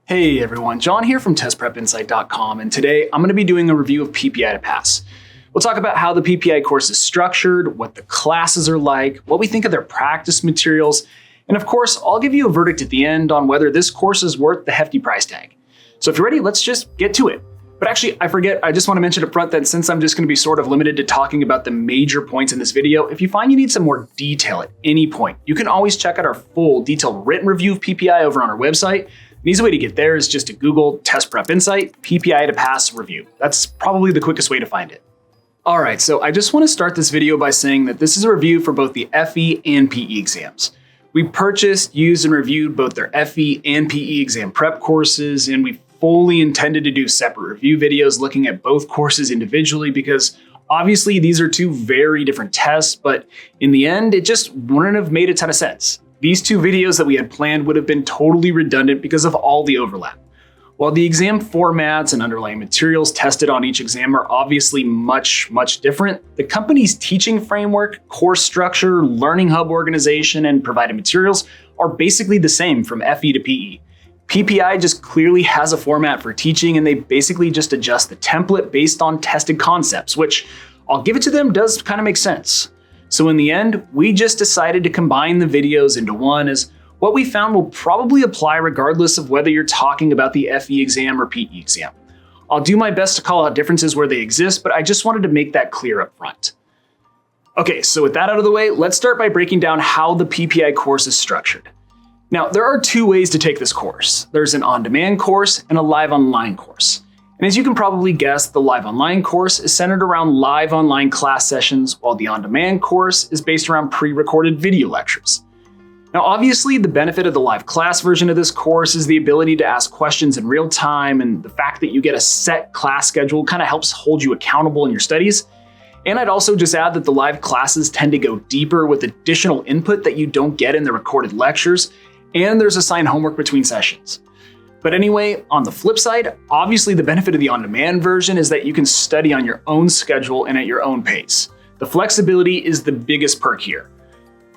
Hey everyone, John here from testprepinsight.com, and today I'm going to be doing a review of PPI2Pass. We'll talk about how the PPI course is structured, what the classes are like, what we think of their practice materials, and of course, I'll give you a verdict at the end on whether this course is worth the hefty price tag. So if you're ready, let's just get to it. But actually, I forget, I just want to mention up front that since I'm just going to be sort of limited to talking about the major points in this video, if you find you need some more detail at any point, you can always check out our full detailed written review of PPI over on our website. An easy way to get there is just to Google Test Prep Insight PPI2Pass review. That's probably the quickest way to find it. All right, so I just want to start this video by saying that this is a review for both the FE and PE exams. We purchased, used, and reviewed both their FE and PE exam prep courses, and we fully intended to do separate review videos looking at both courses individually because obviously these are two very different tests, but in the end, it just wouldn't have made a ton of sense. These two videos that we had planned would have been totally redundant because of all the overlap. While the exam formats and underlying materials tested on each exam are obviously much different, the company's teaching framework, course structure, learning hub organization, and provided materials are basically the same from FE to PE. PPI just clearly has a format for teaching, and they basically just adjust the template based on tested concepts, which I'll give it to them does kind of make sense. So in the end, we just decided to combine the videos into one, as what we found will probably apply regardless of whether you're talking about the FE exam or PE exam. I'll do my best to call out differences where they exist, but I just wanted to make that clear up front. Okay, so with that out of the way, let's start by breaking down how the PPI course is structured. Now, there are two ways to take this course. There's an on-demand course and a live online course. And as you can probably guess, the live online course is centered around live online class sessions, while the on-demand course is based around pre-recorded video lectures. Now, obviously, the benefit of the live class version of this course is the ability to ask questions in real time, and the fact that you get a set class schedule kind of helps hold you accountable in your studies. And I'd also just add that the live classes tend to go deeper with additional input that you don't get in the recorded lectures, and there's assigned homework between sessions. But anyway, on the flip side, obviously the benefit of the on-demand version is that you can study on your own schedule and at your own pace. The flexibility is the biggest perk here.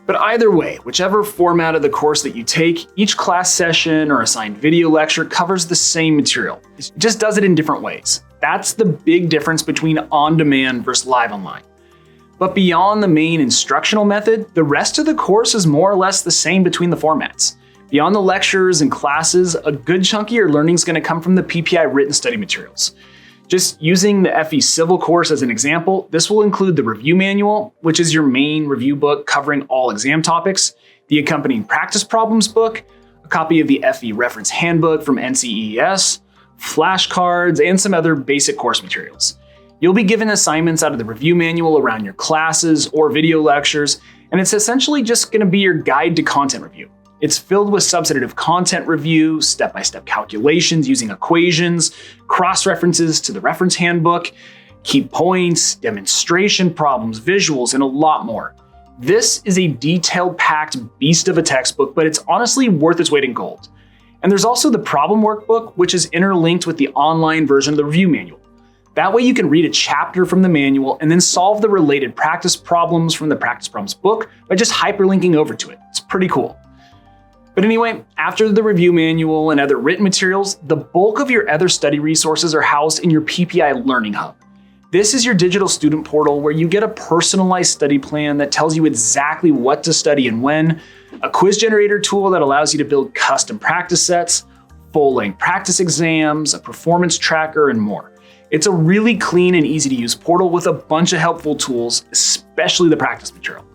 But either way, whichever format of the course that you take, each class session or assigned video lecture covers the same material. It just does it in different ways. That's the big difference between on-demand versus live online. But beyond the main instructional method, the rest of the course is more or less the same between the formats. Beyond the lectures and classes, a good chunk of your learning is going to come from the PPI written study materials. Just using the FE Civil course as an example, this will include the review manual, which is your main review book covering all exam topics, the accompanying practice problems book, a copy of the FE reference handbook from NCEES, flashcards, and some other basic course materials. You'll be given assignments out of the review manual around your classes or video lectures, and it's essentially just going to be your guide to content review. It's filled with substantive content review, step-by-step calculations using equations, cross-references to the reference handbook, key points, demonstration problems, visuals, and a lot more. This is a detail-packed beast of a textbook, but it's honestly worth its weight in gold. And there's also the problem workbook, which is interlinked with the online version of the review manual. That way you can read a chapter from the manual and then solve the related practice problems from the practice problems book by just hyperlinking over to it. It's pretty cool. But anyway, after the review manual and other written materials, the bulk of your other study resources are housed in your PPI Learning Hub. This is your digital student portal where you get a personalized study plan that tells you exactly what to study and when, a quiz generator tool that allows you to build custom practice sets, full-length practice exams, a performance tracker, and more. It's a really clean and easy to use portal with a bunch of helpful tools, especially the practice material.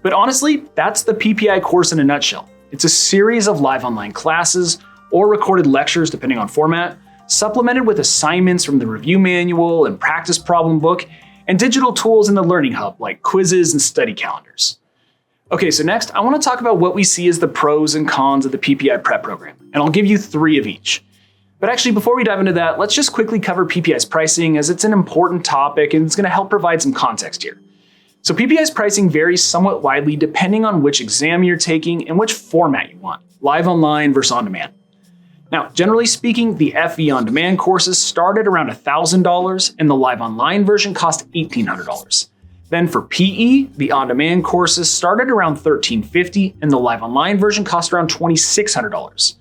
But honestly, that's the PPI course in a nutshell. It's a series of live online classes or recorded lectures, depending on format, supplemented with assignments from the review manual and practice problem book, and digital tools in the Learning Hub, like quizzes and study calendars. Okay, so next, I want to talk about what we see as the pros and cons of the PPI prep program, and I'll give you 3 of each. But actually, before we dive into that, let's just quickly cover PPI's pricing, as it's an important topic and it's going to help provide some context here. So PPI's pricing varies somewhat widely depending on which exam you're taking and which format you want, live online versus on-demand. Now, generally speaking, the FE on-demand courses start at around $1,000 and the live online version cost $1,800. Then for PE, the on-demand courses start at around $1,350 and the live online version costs around $2,600.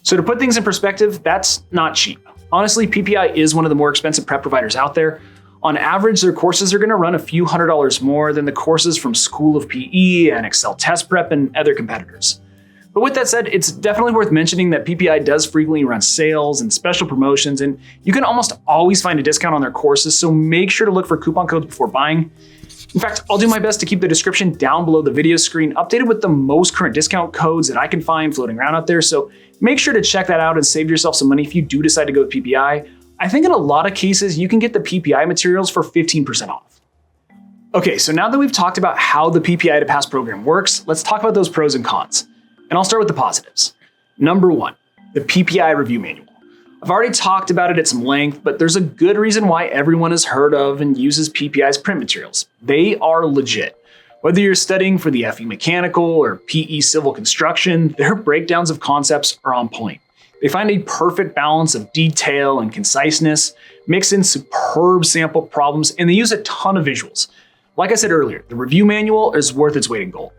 So to put things in perspective, that's not cheap. Honestly, PPI is one of the more expensive prep providers out there. On average, their courses are going to run a few $100s more than the courses from School of PE and Excel Test Prep and other competitors. But with that said, it's definitely worth mentioning that PPI does frequently run sales and special promotions, and you can almost always find a discount on their courses, so make sure to look for coupon codes before buying. In fact, I'll do my best to keep the description down below the video screen updated with the most current discount codes that I can find floating around out there, so make sure to check that out and save yourself some money if you do decide to go with PPI. I think in a lot of cases, you can get the PPI materials for 15% off. Okay, so now that we've talked about how the PPI2Pass program works, let's talk about those pros and cons. And I'll start with the positives. Number 1, the PPI review manual. I've already talked about it at some length, but there's a good reason why everyone has heard of and uses PPI's print materials. They are legit. Whether you're studying for the FE Mechanical or PE Civil Construction, their breakdowns of concepts are on point. They find a perfect balance of detail and conciseness, mix in superb sample problems, and they use a ton of visuals. Like I said earlier, the review manual is worth its weight in gold.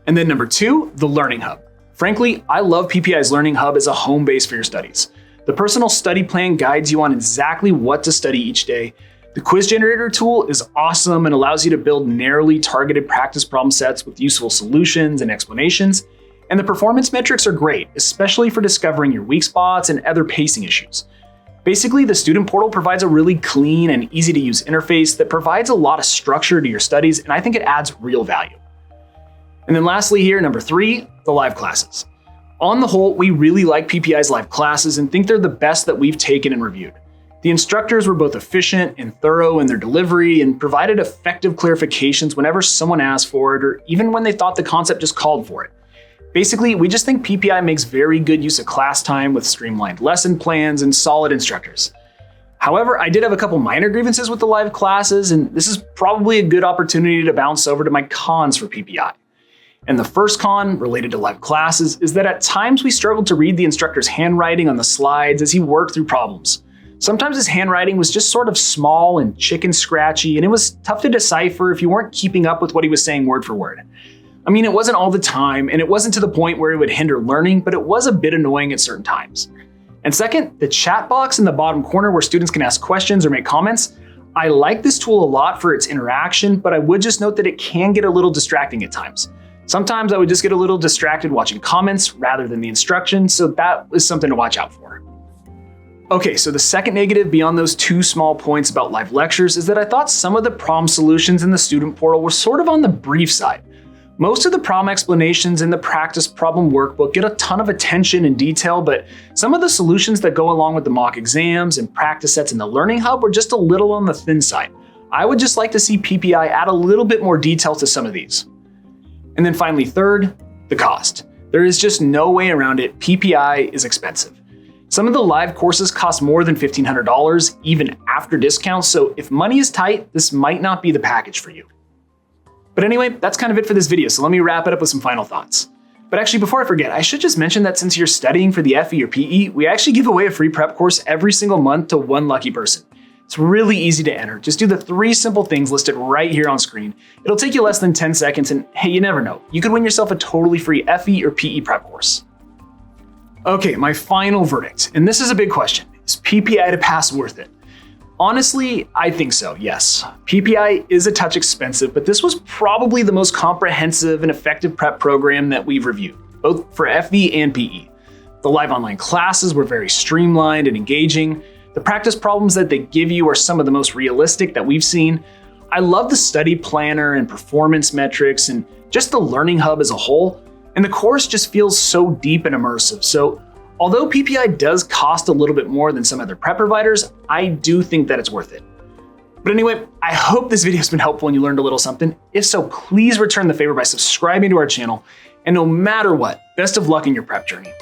And then number 2, the Learning Hub. Frankly, I love PPI's Learning Hub as a home base for your studies. The personal study plan guides you on exactly what to study each day. The quiz generator tool is awesome and allows you to build narrowly targeted practice problem sets with useful solutions and explanations. And the performance metrics are great, especially for discovering your weak spots and other pacing issues. Basically, the student portal provides a really clean and easy to use interface that provides a lot of structure to your studies, and I think it adds real value. And then lastly here, number 3, the live classes. On the whole, we really like PPI's live classes and think they're the best that we've taken and reviewed. The instructors were both efficient and thorough in their delivery and provided effective clarifications whenever someone asked for it or even when they thought the concept just called for it. Basically, we just think PPI makes very good use of class time with streamlined lesson plans and solid instructors. However, I did have a couple minor grievances with the live classes, and this is probably a good opportunity to bounce over to my cons for PPI. And the first con, related to live classes, is that at times we struggled to read the instructor's handwriting on the slides as he worked through problems. Sometimes his handwriting was just sort of small and chicken scratchy, and it was tough to decipher if you weren't keeping up with what he was saying word for word. I mean, it wasn't all the time, and it wasn't to the point where it would hinder learning, but it was a bit annoying at certain times. And second, the chat box in the bottom corner where students can ask questions or make comments. I like this tool a lot for its interaction, but I would just note that it can get a little distracting at times. Sometimes I would just get a little distracted watching comments rather than the instruction, so that is something to watch out for. Okay, so the second negative beyond those 2 small points about live lectures is that I thought some of the problem solutions in the student portal were sort of on the brief side. Most of the problem explanations in the practice problem workbook get a ton of attention and detail, but some of the solutions that go along with the mock exams and practice sets in the Learning Hub were just a little on the thin side. I would just like to see PPI add a little bit more detail to some of these. And then finally, third, the cost. There is just no way around it. PPI is expensive. Some of the live courses cost more than $1,500, even after discounts, so if money is tight, this might not be the package for you. But anyway, that's kind of it for this video, so let me wrap it up with some final thoughts. But actually, before I forget, I should just mention that since you're studying for the FE or PE, we actually give away a free prep course every single month to one lucky person. It's really easy to enter. Just do the 3 simple things listed right here on screen. It'll take you less than 10 seconds, and hey, you never know. You could win yourself a totally free FE or PE prep course. Okay, my final verdict, and this is a big question. Is PPI2Pass worth it? Honestly, I think so, yes. PPI is a touch expensive, but this was probably the most comprehensive and effective prep program that we've reviewed, both for FE and PE. The live online classes were very streamlined and engaging. The practice problems that they give you are some of the most realistic that we've seen. I love the study planner and performance metrics and just the Learning Hub as a whole. And the course just feels so deep and immersive. So although PPI does cost a little bit more than some other prep providers, I do think that it's worth it. But anyway, I hope this video has been helpful and you learned a little something. If so, please return the favor by subscribing to our channel. And no matter what, best of luck in your prep journey.